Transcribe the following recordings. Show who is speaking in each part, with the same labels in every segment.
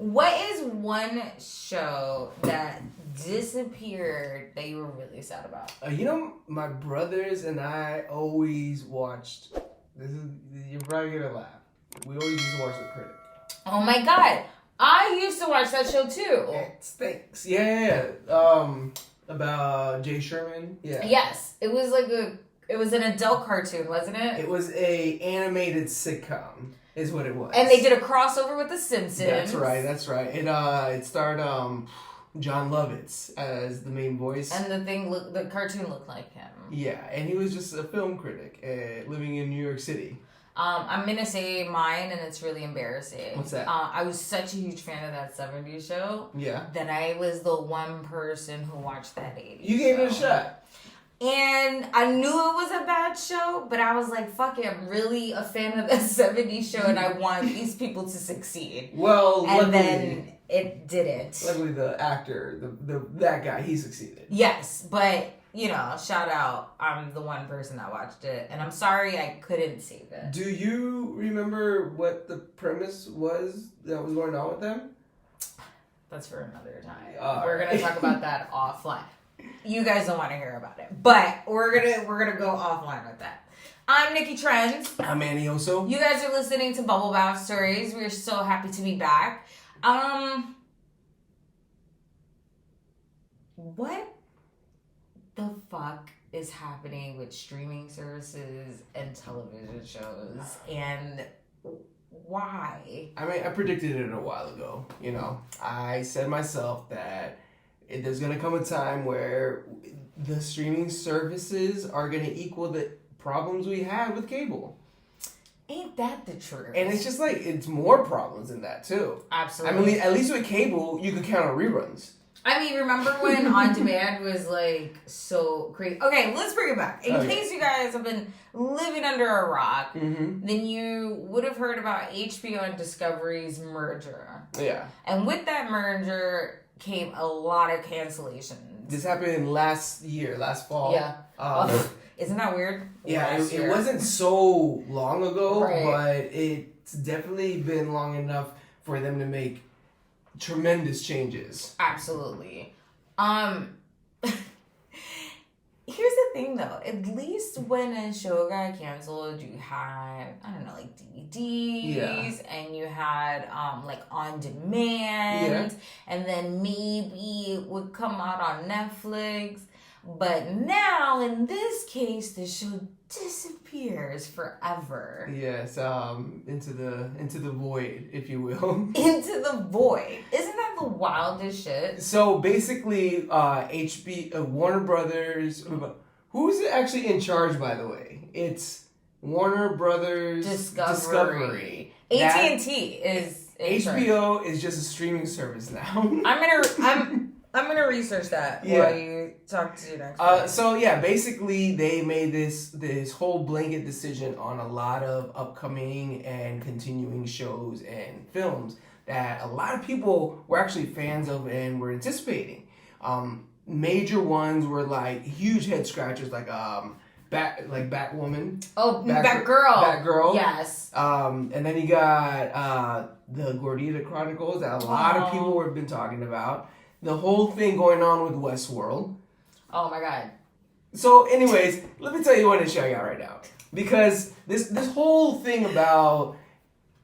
Speaker 1: What is one show that disappeared that you were really sad about?
Speaker 2: My brothers and I always watched. You're probably gonna laugh. We always used to watch The Critic.
Speaker 1: Oh my god, I used to watch that show too.
Speaker 2: It stinks. Yeah. About Jay Sherman. Yeah.
Speaker 1: Yes, it was an adult cartoon, wasn't it?
Speaker 2: It was a animated sitcom, is what it was.
Speaker 1: And they did a crossover with The Simpsons.
Speaker 2: That's right. It starred John Lovitz as the main voice.
Speaker 1: And the cartoon looked like him.
Speaker 2: Yeah, and he was just a film critic living in New York City.
Speaker 1: I'm going to say mine, and it's really embarrassing.
Speaker 2: What's that?
Speaker 1: I was such a huge fan of that 70s show.
Speaker 2: Yeah.
Speaker 1: That I was the one person who watched that 80s
Speaker 2: You gave it a shot.
Speaker 1: And I knew it was a bad show, but I was like, fuck it, I'm really a fan of that 70s show, and I want these people to succeed.
Speaker 2: Well,
Speaker 1: and then it didn't.
Speaker 2: Luckily, the actor, that guy, he succeeded.
Speaker 1: Yes, but... shout out. I'm the one person that watched it. And I'm sorry I couldn't save it.
Speaker 2: Do you remember what the premise was that was going on with them?
Speaker 1: That's for another time. We're going to talk about that offline. You guys don't want to hear about it. But we're gonna go offline with that. I'm Nicky Trendz.
Speaker 2: I'm Manny Oso.
Speaker 1: You guys are listening to Bubble Bath Stories. We're so happy to be back. What the fuck is happening with streaming services and television shows, and why?
Speaker 2: I mean, I predicted it a while ago. I said myself that there's gonna come a time where the streaming services are gonna equal the problems we had with cable.
Speaker 1: Ain't that the truth?
Speaker 2: And it's just it's more problems than that too.
Speaker 1: Absolutely.
Speaker 2: I mean, at least with cable, you could count on reruns.
Speaker 1: I mean, remember when On Demand was so crazy? Okay, let's bring it back. In case you guys have been living under a rock, then you would have heard about HBO and Discovery's merger.
Speaker 2: Yeah.
Speaker 1: And with that merger came a lot of cancellations.
Speaker 2: This happened last fall.
Speaker 1: Yeah. Isn't that weird?
Speaker 2: Yeah, it wasn't so long ago,
Speaker 1: right.
Speaker 2: But it's definitely been long enough for them to make tremendous changes.
Speaker 1: Absolutely. Here's the thing though, at least when a show got canceled, you had, DVDs, and you had on demand, and then maybe it would come out on Netflix. But now, in this case, the show disappears forever.
Speaker 2: Yes, into the void, if you will.
Speaker 1: Into the void. Isn't that the wildest shit?
Speaker 2: So basically, Warner Brothers. Who's actually in charge, by the way? It's Warner Brothers Discovery.
Speaker 1: AT&T is in
Speaker 2: HBO
Speaker 1: charge.
Speaker 2: is just a streaming service now.
Speaker 1: I'm gonna research that while you talk to you next week.
Speaker 2: So yeah, basically they made this whole blanket decision on a lot of upcoming and continuing shows and films that a lot of people were actually fans of and were anticipating. Major ones were huge head scratchers, Batwoman.
Speaker 1: Oh,
Speaker 2: Batgirl. Batgirl.
Speaker 1: Yes.
Speaker 2: And then you got the Gordita Chronicles that a lot of people have been talking about. The whole thing going on with Westworld.
Speaker 1: Oh my god.
Speaker 2: So anyways, let me tell you what show I got right now. Because this whole thing about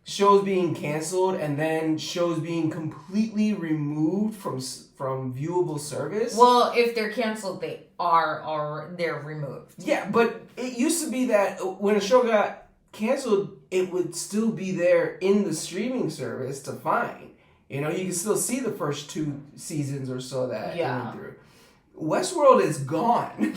Speaker 2: shows being canceled and then shows being completely removed from viewable service.
Speaker 1: Well, if they're canceled, they're removed.
Speaker 2: Yeah, but it used to be that when a show got canceled, it would still be there in the streaming service to find. You can still see the first 2 seasons or so that it went through. Westworld is gone.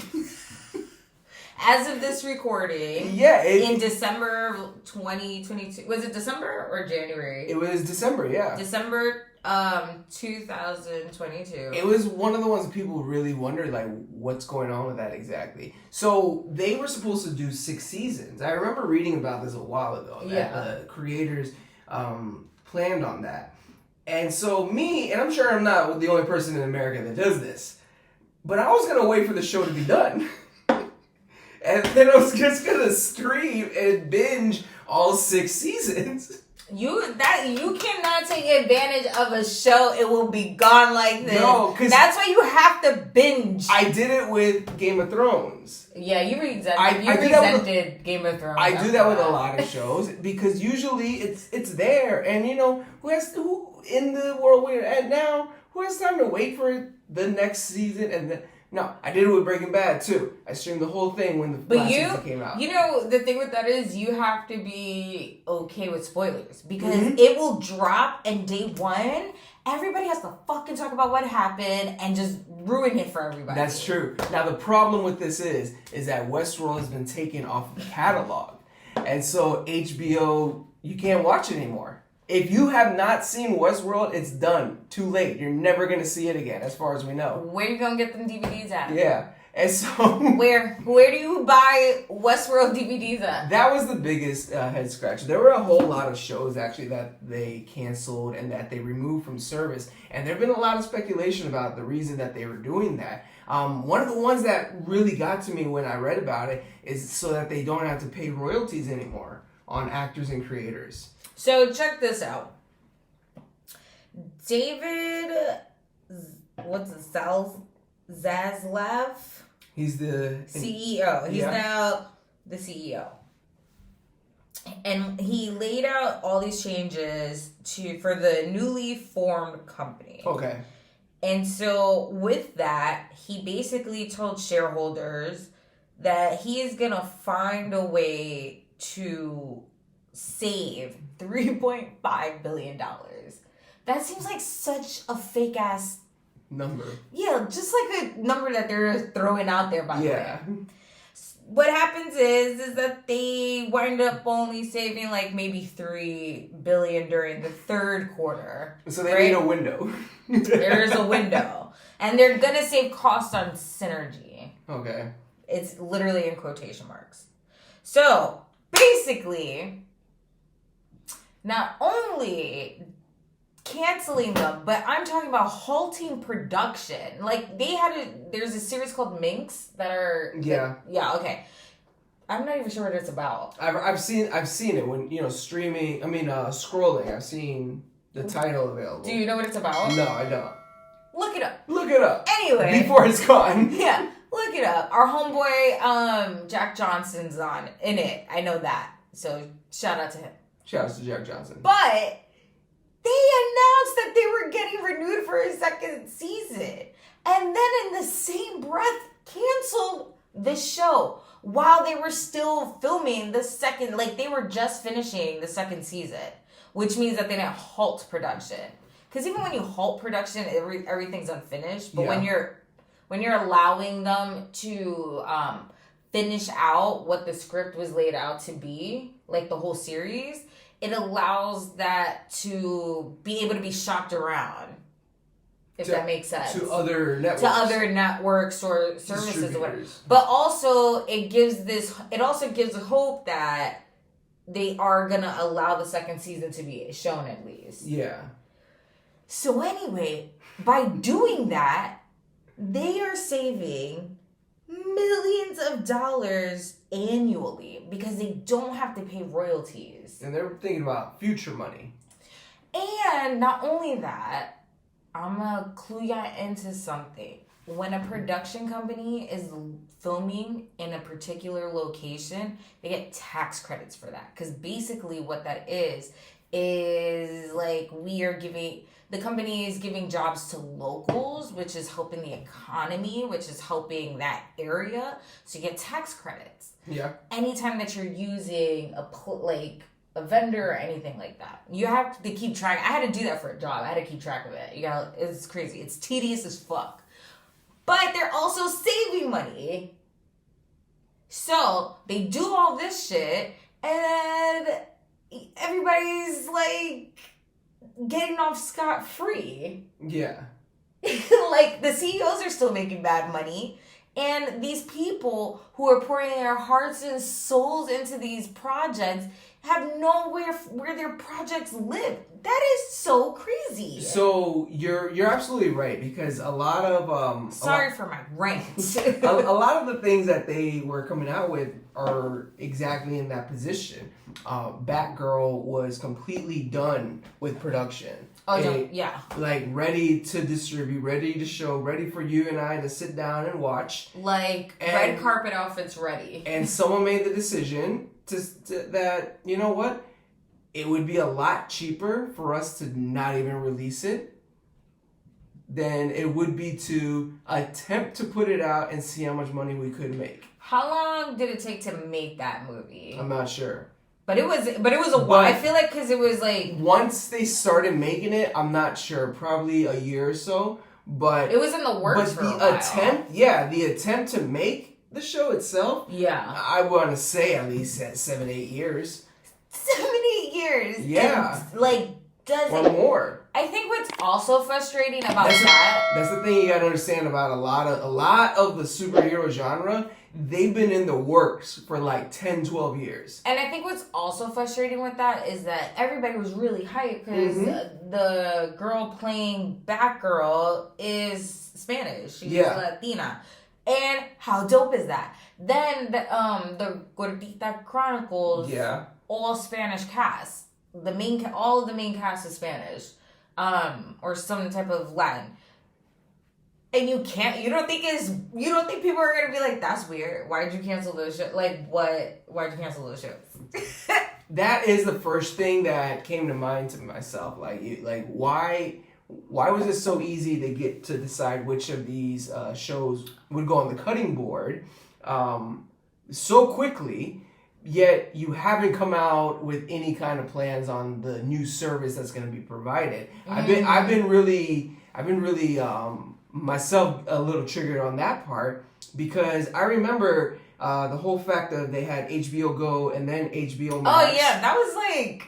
Speaker 1: As of this recording, in December of 2022. Was it December or January?
Speaker 2: It was December, yeah.
Speaker 1: December 2022.
Speaker 2: It was one of the ones that people really wondered, what's going on with that exactly. So they were supposed to do 6 seasons. I remember reading about this a while ago, that the creators planned on that. And so and I'm sure I'm not the only person in America that does this, but I was going to wait for the show to be done. And then I was just going to stream and binge all 6 seasons.
Speaker 1: You cannot take advantage of a show. It will be gone like this.
Speaker 2: No, because
Speaker 1: that's why you have to binge.
Speaker 2: I did it with Game of Thrones.
Speaker 1: Yeah, you resented Game of Thrones.
Speaker 2: I do that with a lot of shows because usually it's there, and who in the world we're at now, who has time to wait for the next season and No, I did it with Breaking Bad too. I streamed the whole thing when the last season came out.
Speaker 1: You know, the thing with that is you have to be okay with spoilers because it will drop and day one, everybody has to fucking talk about what happened and just ruin it for everybody.
Speaker 2: That's true. Now the problem with this is that Westworld has been taken off the catalog. And so HBO, you can't watch it anymore. If you have not seen Westworld, it's done. Too late. You're never going to see it again, as far as we know.
Speaker 1: Where you going to get them DVDs at?
Speaker 2: Yeah. And so...
Speaker 1: Where do you buy Westworld DVDs at?
Speaker 2: That was the biggest head scratcher. There were a whole lot of shows, actually, that they canceled and that they removed from service. And there have been a lot of speculation about the reason that they were doing that. One of the ones that really got to me when I read about it is so that they don't have to pay royalties anymore on actors and creators.
Speaker 1: So check this out. David, Zaslav?
Speaker 2: He's the
Speaker 1: CEO. He's now the CEO. And he laid out all these changes for the newly formed company.
Speaker 2: Okay.
Speaker 1: And so with that, he basically told shareholders that he is going to find a way to save $3.5 billion. That seems like such a fake ass
Speaker 2: number.
Speaker 1: Yeah, just like a number that they're throwing out there, by the way. What happens is that they wind up only saving like maybe $3 billion during the third quarter.
Speaker 2: So they need a window.
Speaker 1: There's a window. And they're gonna save costs on synergy.
Speaker 2: Okay.
Speaker 1: It's literally in quotation marks. So basically, not only canceling them, but I'm talking about halting production. Like there's a series called Minx that are okay. I'm not even sure what it's about.
Speaker 2: I've seen it when streaming. I mean scrolling. I've seen the title available.
Speaker 1: Do you know what it's about?
Speaker 2: No, I don't.
Speaker 1: Look it up.
Speaker 2: Look it up.
Speaker 1: Anyway,
Speaker 2: before it's gone.
Speaker 1: Yeah, look it up. Our homeboy Jack Johnson's in it. I know that. So shout out to him.
Speaker 2: Shout out to Jack Johnson.
Speaker 1: But they announced that they were getting renewed for a second season. And then in the same breath, canceled the show while they were still filming the second, like they were just finishing the second season, which means that they didn't halt production. Because even when you halt production, everything's unfinished. But when you're allowing them to finish out what the script was laid out to be, like the whole series, it allows that to be able to be shopped around, if that makes sense.
Speaker 2: To other networks.
Speaker 1: To other networks or services or whatever. But also, it also gives hope that they are going to allow the second season to be shown at least.
Speaker 2: Yeah.
Speaker 1: So anyway, by doing that, they are saving millions of dollars annually because they don't have to pay royalties.
Speaker 2: And they're thinking about future money.
Speaker 1: And not only that, I'm going to clue you into something. When a production company is filming in a particular location, they get tax credits for that. Because basically what that is like the company is giving jobs to locals, which is helping the economy, which is helping that area. So you get tax credits.
Speaker 2: Yeah. Anytime
Speaker 1: that you're using a vendor or anything like that, you have to keep track. I had to do that for a job. I had to keep track of it. It's crazy. It's tedious as fuck. But they're also saving money. So they do all this shit and everybody's like getting off scot-free.
Speaker 2: Yeah.
Speaker 1: Like the CEOs are still making bad money And these people who are pouring their hearts and souls into these projects have nowhere where their projects live. That is so crazy.
Speaker 2: So you're absolutely right, because a lot of
Speaker 1: sorry for my rant.
Speaker 2: a lot of the things that they were coming out with are exactly in that position. Batgirl was completely done with production.
Speaker 1: Yeah.
Speaker 2: Like ready to distribute, ready to show, ready for you and I to sit down and watch.
Speaker 1: Like red carpet outfits ready.
Speaker 2: And someone made the decision to that, you know what? It would be a lot cheaper for us to not even release it than it would be to attempt to put it out and see how much money we could make.
Speaker 1: How long did it take to make that movie?
Speaker 2: I'm not sure.
Speaker 1: But it was a while. I feel like because it was like
Speaker 2: once they started making it, I'm not sure, probably a year or so. But
Speaker 1: it was in the works for a while.
Speaker 2: The attempt to make the show itself, I want to say at least 7-8 years. 7-8 years. Yeah. And, or more.
Speaker 1: I think what's also frustrating about
Speaker 2: that's the thing you got to understand about a lot of the superhero genre. They've been in the works for like 10, 12 years.
Speaker 1: And I think what's also frustrating with that is that everybody was really hyped because the girl playing Batgirl is Spanish. She's Latina. And how dope is that? Then the Gordita Chronicles, all Spanish cast. All of the main cast is Spanish. Or some type of Latin. And you don't think people are gonna be like, that's weird. Why'd you cancel those shows? Like, what? Why'd you cancel those shows?
Speaker 2: That is the first thing that came to mind to myself. Why was it so easy to get to decide which of these shows would go on the cutting board so quickly? Yet you haven't come out with any kind of plans on the new service that's going to be provided. I've been really myself a little triggered on that part, because I remember the whole fact that they had HBO Go and then HBOMax.
Speaker 1: Oh yeah, that was like.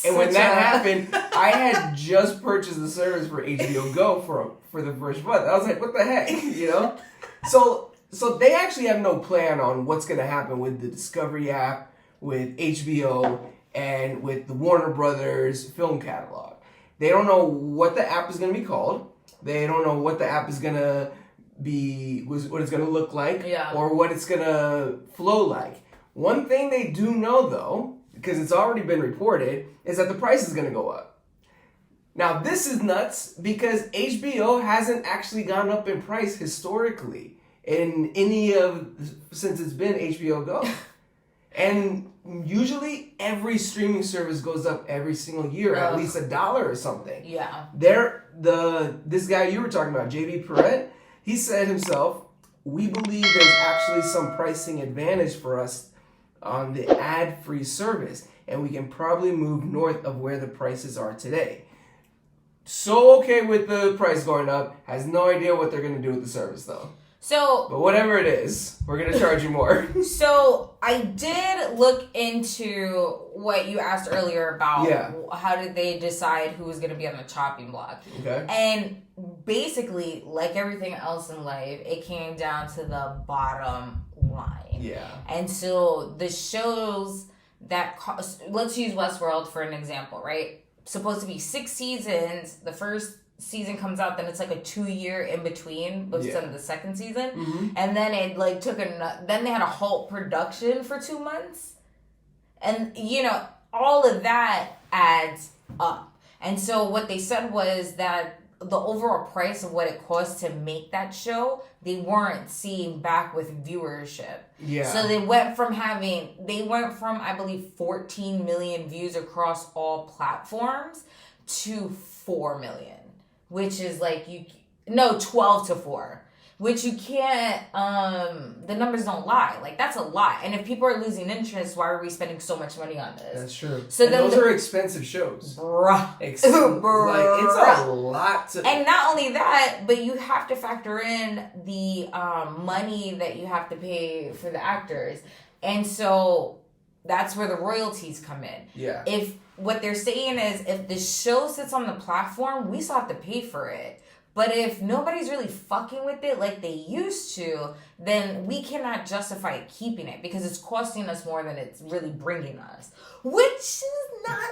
Speaker 2: And when that happened, I had just purchased the service for HBO Go for the first month. I was like, what the heck, you know? So they actually have no plan on what's going to happen with the Discovery app, with HBO, and with the Warner Brothers film catalog. They don't know what the app is going to be called. They don't know what the app is going to be, what it's going to look like, or what it's going to flow like. One thing they do know, though, because it's already been reported, is that the price is going to go up. Now, this is nuts because HBO hasn't actually gone up in price historically since it's been HBO Go. And usually every streaming service goes up every single year, at least $1 or something. Yeah. This guy you were talking about, JB Perret, he said himself, we believe there's actually some pricing advantage for us on the ad-free service, and we can probably move north of where the prices are today. So okay with the price going up, has no idea what they're going to do with the service though. But whatever it is, we're going to charge you more.
Speaker 1: So I did look into what you asked earlier about how did they decide who was going to be on the chopping block. Okay. And basically, like everything else in life, it came down to the bottom line. Yeah. And so the shows that, let's use Westworld for an example, right? Supposed to be 6 seasons. The first season comes out, then it's like a 2-year in between instead of the second season. Mm-hmm. And then it then they had a halt production for 2 months. And, all of that adds up. And so what they said was that the overall price of what it cost to make that show, they weren't seeing back with viewership. Yeah. So they went from, I believe, 14 million views across all platforms to 4 million, which is 12 to 4, which you can't, the numbers don't lie. Like, that's a lot. And if people are losing interest, why are we spending so much money on this?
Speaker 2: That's true. So those are expensive shows. Bruh. It's a lot to...
Speaker 1: And not only that, but you have to factor in the money that you have to pay for the actors. And so that's where the royalties come in. Yeah. What they're saying is, if the show sits on the platform, we still have to pay for it. But if nobody's really fucking with it like they used to, then we cannot justify keeping it because it's costing us more than it's really bringing us. Which is not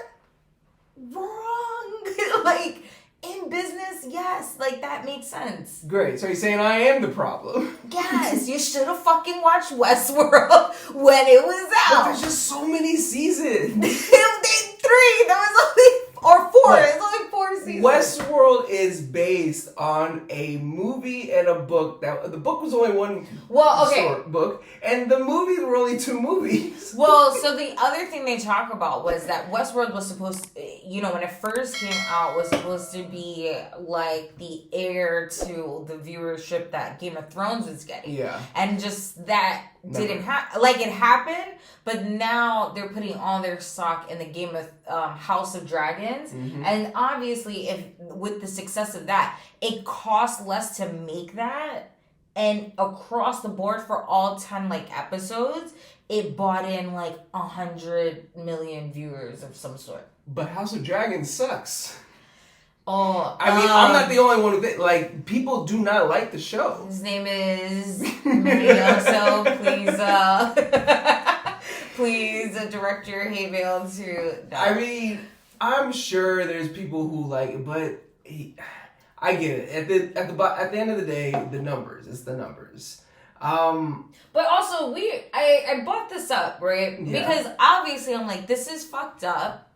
Speaker 1: wrong. Like, in business, yes, like that makes sense.
Speaker 2: Great. So you're saying I am the problem?
Speaker 1: Yes, you should have fucking watched Westworld when it was out.
Speaker 2: But there's just so many seasons.
Speaker 1: Three. There was only or four. It's only 4 seasons.
Speaker 2: Westworld is based on a movie and a book. That the book was only one short book, and the movies were only 2 movies.
Speaker 1: Well, so the other thing they talk about was that Westworld was supposed to, when it first came out, was supposed to be like the heir to the viewership that Game of Thrones was getting.
Speaker 2: Yeah.
Speaker 1: And just that didn't happen. Like, it happened, but now they're putting all their stock in the Game of House of Dragons. Mm-hmm. And obviously, if with the success of that, it costs less to make that. And across the board for all 10 episodes, it bought in 100 million viewers of some sort.
Speaker 2: But House of Dragons sucks.
Speaker 1: Oh,
Speaker 2: I mean, I'm not the only one who people do not like the show.
Speaker 1: His name is Manny Oso. Please direct your hate mail to.
Speaker 2: I mean, I'm sure there's people who like it, but I get it. At the end of the day, the numbers. It's the numbers.
Speaker 1: But also, I brought this up, right? Yeah. Because obviously, I'm like, this is fucked up.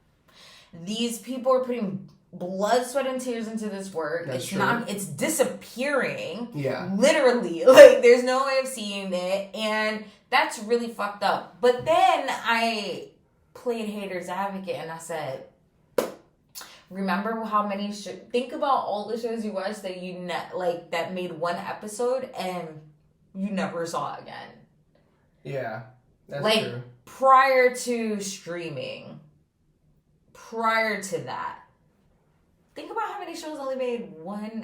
Speaker 1: These people are putting blood, sweat, and tears into this work.
Speaker 2: That's true.
Speaker 1: It's disappearing.
Speaker 2: Yeah.
Speaker 1: Literally. There's no way of seeing it. And that's really fucked up. But then I played hater's advocate and I said, remember how many think about all the shows you watched that you that made one episode and you never saw again.
Speaker 2: Yeah. That's true.
Speaker 1: Prior to streaming, prior to that, think about how many shows only made one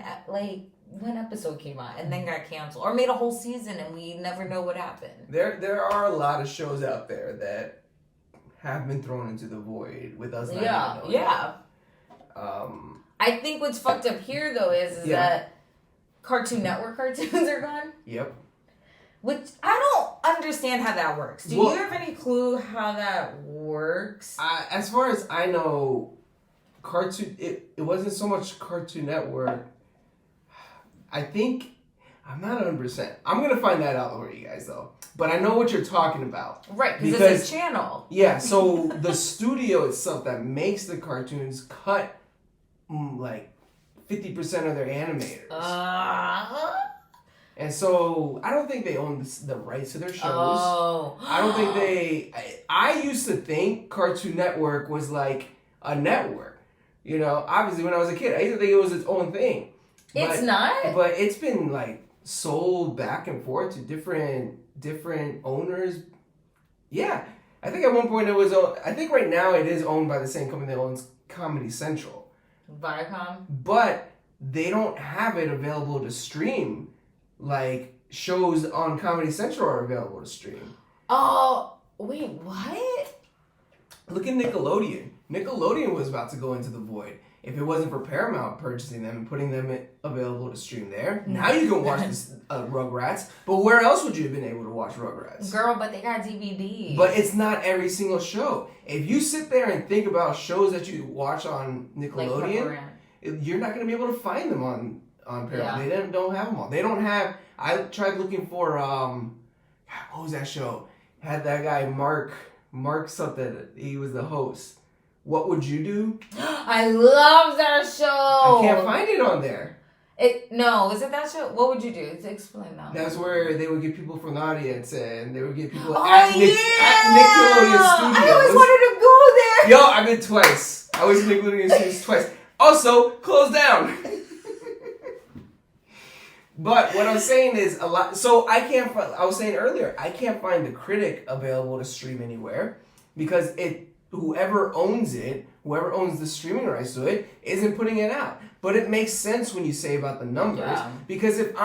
Speaker 1: episode came out and then got canceled, or made a whole season and we never know what happened.
Speaker 2: There are a lot of shows out there that have been thrown into the void with us not even knowing.
Speaker 1: Yeah. I think what's fucked up here though is that Cartoon Network cartoons are gone.
Speaker 2: Yep.
Speaker 1: Which I don't understand how that works. Do you have any clue how that works?
Speaker 2: As far as I know, it wasn't so much Cartoon Network. I think I'm not 100%. I'm gonna find that out for you guys though. But I know what you're talking about.
Speaker 1: Right, because it's a channel.
Speaker 2: Yeah, so the studio itself that makes the cartoons cut 50% of their animators. And so I don't think they own the rights to their shows.
Speaker 1: Oh.
Speaker 2: I don't think I used to think Cartoon Network was like a network. Obviously when I was a kid, I used to think it was its own thing.
Speaker 1: It's not?
Speaker 2: But it's been sold back and forth to different owners. Yeah. I think at one point I think right now it is owned by the same company that owns Comedy Central.
Speaker 1: Viacom?
Speaker 2: But they don't have it available to stream. Shows on Comedy Central are available to stream.
Speaker 1: Oh, wait, what?
Speaker 2: Look at Nickelodeon. Nickelodeon was about to go into the void. If it wasn't for Paramount purchasing them and putting them available to stream there, now you can watch this Rugrats. But where else would you have been able to watch Rugrats?
Speaker 1: Girl, but they got DVD.
Speaker 2: But it's not every single show. If you sit there and think about shows that you watch on Nickelodeon, you're not going to be able to find them on Paramount. Yeah. They don't have them all. They don't have. I tried looking for what was that show? Had that guy Mark something. He was the host. What Would You Do?
Speaker 1: I love that show.
Speaker 2: I can't find it on there.
Speaker 1: Is it that show? What Would You Do? Explain that.
Speaker 2: That's where they would get people from the audience and they would get people
Speaker 1: at
Speaker 2: Nickelodeon Studios.
Speaker 1: I always wanted to go there.
Speaker 2: Yo, I've been twice. I was in Nickelodeon Studios twice. Also, closed down. But what I'm saying is a lot. So I was saying earlier, I can't find the Critic available to stream anywhere because whoever owns the streaming rights to it, isn't putting it out. But it makes sense when you say about the numbers because if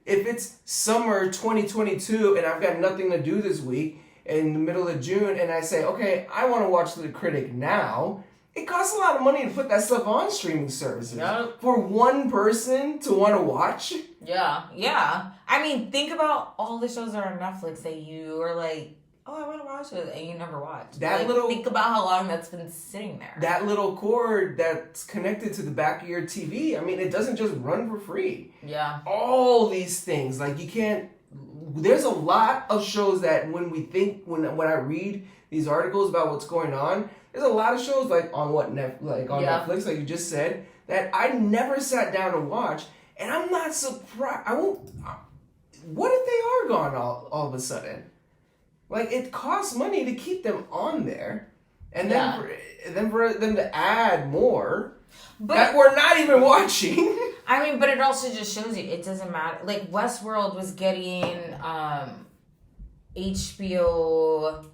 Speaker 2: it's summer 2022 and I've got nothing to do this week in the middle of June and I say, okay, I want to watch The Critic now, It costs a lot of money to put that stuff on streaming services.
Speaker 1: Yep.
Speaker 2: For one person to want to watch.
Speaker 1: Yeah. I mean, think about all the shows that are on Netflix that you are like, oh, I want to watch it, and you never watch. Think about how long that's been sitting there.
Speaker 2: That little cord that's connected to the back of your TV. I mean, it doesn't just run for free.
Speaker 1: Yeah.
Speaker 2: All these things, like you can't. There's a lot of shows that when I read these articles about what's going on, there's a lot of shows like on Netflix, like you just said, that I never sat down and watched, and I'm not surprised. What if they are gone all of a sudden? Like, it costs money to keep them on there, and then for them to add more that we're not even watching.
Speaker 1: I mean, but it also just shows you it doesn't matter. Like, Westworld was getting HBO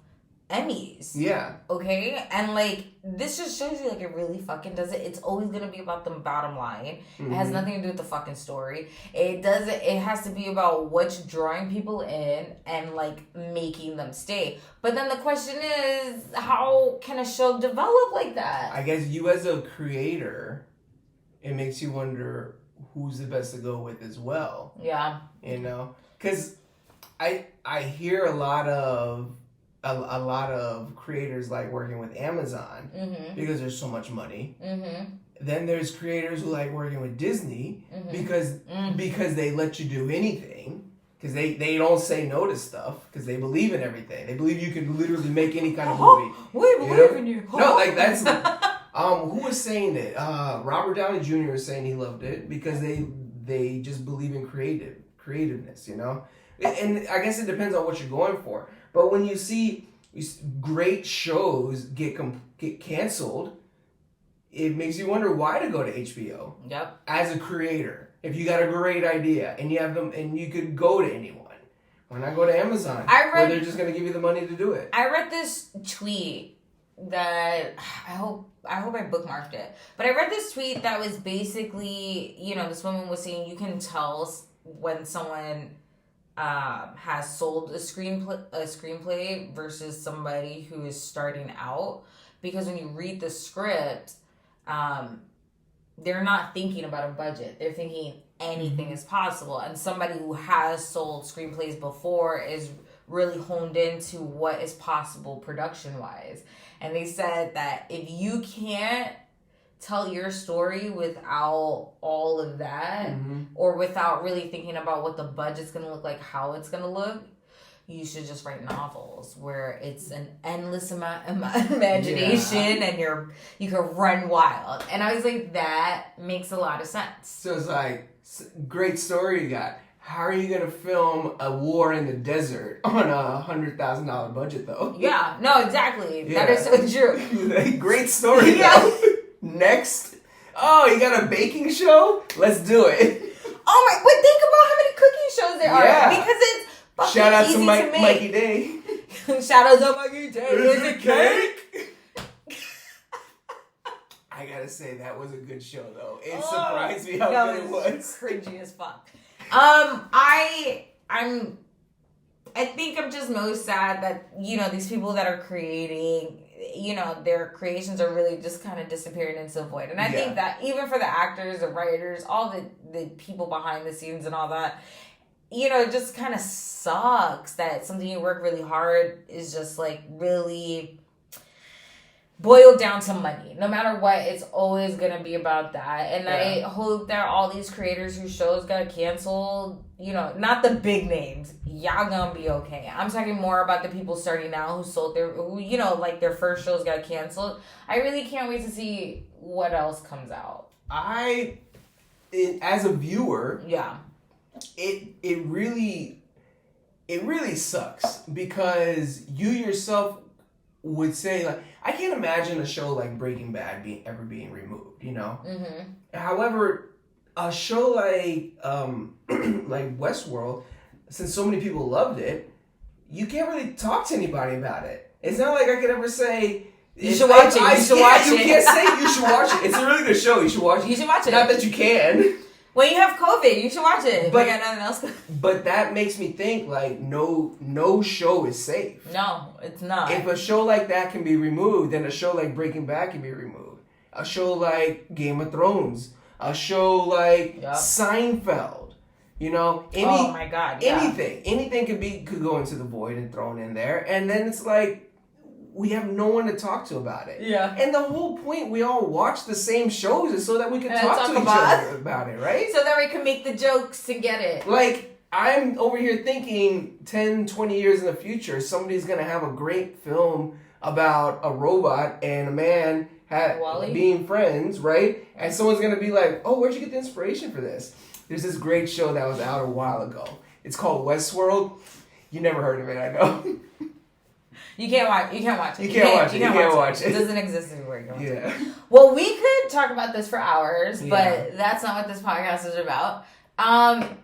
Speaker 1: Emmys. Yeah. Okay? And, like, this just shows you, like, it really fucking does it. It's always going to be about the bottom line. Mm-hmm. It has nothing to do with the fucking story. It has to be about what's drawing people in and, like, making them stay. But then the question is, how can a show develop like that?
Speaker 2: I guess you as a creator, it makes you wonder who's the best to go with as well. Yeah. You know? Because I hear a lot of creators like working with Amazon because there's so much money. Mm-hmm. Then there's creators who like working with Disney because they let you do anything, because they don't say no to stuff, because they believe in everything. They believe you can literally make any kind of movie.
Speaker 1: We believe in you.
Speaker 2: No, like that's who was saying that? Robert Downey Jr. was saying he loved it because they just believe in creativeness, you know. And I guess it depends on what you're going for. But when you see great shows get canceled, it makes you wonder why to go to HBO. Yep. As a creator, if you got a great idea and you have them, and you could go to anyone, why not go to Amazon? Where they're just going to give you the money to do it.
Speaker 1: I read this tweet that I hope I bookmarked it, but I read this tweet that was basically, you know, this woman was saying you can tell when someone has sold a screenplay versus somebody who is starting out, because when you read the script, they're not thinking about a budget. They're thinking anything is possible. And somebody who has sold screenplays before is really honed into what is possible production-wise. And they said that if you can't tell your story without all of that, or without really thinking about what the budget's going to look like, how it's going to look, you should just write novels where it's an endless imagination and you can run wild. And I was like, that makes a lot of sense.
Speaker 2: So it's like, great story you got. How are you going to film a war in the desert on a $100,000 budget, though?
Speaker 1: Yeah, no, exactly. Yeah. That is so true.
Speaker 2: Great story, though. Next. Oh, you got a baking show? Let's do it.
Speaker 1: Oh my, but think about how many cooking shows there are. Because it's fucking
Speaker 2: shout out
Speaker 1: easy
Speaker 2: to Mikey Day.
Speaker 1: Shout out to Mikey Day. Is it cake?
Speaker 2: I gotta say, that was a good show, though. It surprised me how good it was.
Speaker 1: Cringy as fuck. I think I'm just most sad that, you know, these people that are creating, you know, their creations are really just kind of disappearing into the void. And I think that even for the actors, the writers, all the people behind the scenes and all that, you know, it just kind of sucks that something you work really hard is just like really boiled down to money. No matter what, it's always going to be about that. And I hope that all these creators whose shows got canceled, you know, not the big names, y'all gonna be okay. I'm talking more about the people starting out who you know, like their first shows got canceled. I really can't wait to see what else comes out.
Speaker 2: As a viewer, it really sucks, because you yourself would say, like, I can't imagine a show like Breaking Bad ever being removed, you know? However, a show like Westworld, since so many people loved it, you can't really talk to anybody about it. It's not like I could ever say,
Speaker 1: you should watch it. You should watch it.
Speaker 2: You can't say you should watch it. It's a really good show. You should watch it.
Speaker 1: You should watch it.
Speaker 2: Not that you can.
Speaker 1: When you have COVID, you should watch it. But got nothing else.
Speaker 2: But that makes me think, like, no show is safe.
Speaker 1: No, it's not.
Speaker 2: If a show like that can be removed, then a show like Breaking Bad can be removed. A show like Game of Thrones. A show like Seinfeld. You know,
Speaker 1: oh my God, yeah.
Speaker 2: anything could go into the void and thrown in there, and then it's like we have no one to talk to about it.
Speaker 1: Yeah.
Speaker 2: And the whole point we all watch the same shows is so that we can talk to each other about it, right?
Speaker 1: So that we can make the jokes to get it.
Speaker 2: Like, I'm over here thinking 10, 20 years in the future, somebody's gonna have a great film about a robot and a man being friends, right? And someone's gonna be like, "Oh, where'd you get the inspiration for this?" There's this great show that was out a while ago. It's called Westworld. You never heard of it, I know.
Speaker 1: You can't watch it. You can't watch it. It doesn't exist anywhere.
Speaker 2: Yeah.
Speaker 1: Well, we could talk about this for hours, but that's not what this podcast is about.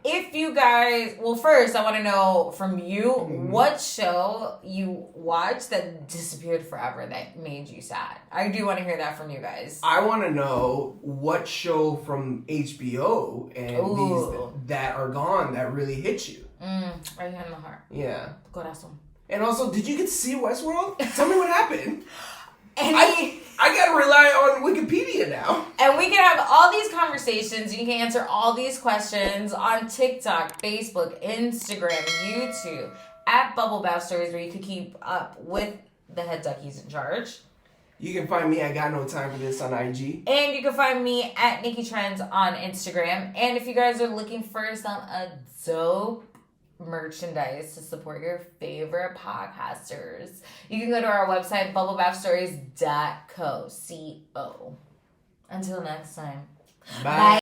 Speaker 1: If you guys, well, first I want to know from you what show you watched that disappeared forever that made you sad. I do want to hear that from you guys.
Speaker 2: I want to know what show from HBO and these that are gone that really hit you.
Speaker 1: Right here in the heart.
Speaker 2: Yeah.
Speaker 1: Corazón.
Speaker 2: And also, did you get to see Westworld? Tell me what happened.
Speaker 1: I
Speaker 2: gotta rely on Wikipedia now.
Speaker 1: And we can have all these conversations. You can answer all these questions on TikTok, Facebook, Instagram, YouTube, at Bubble Bath Stories, where you can keep up with the head Duckies in charge.
Speaker 2: You can find me, I Got No Time For This, on IG.
Speaker 1: And you can find me at Nicky Trendz on Instagram. And if you guys are looking for some dope merchandise to support your favorite podcasters, you can go to our website, bubblebathstories.co. Until next time.
Speaker 2: Bye.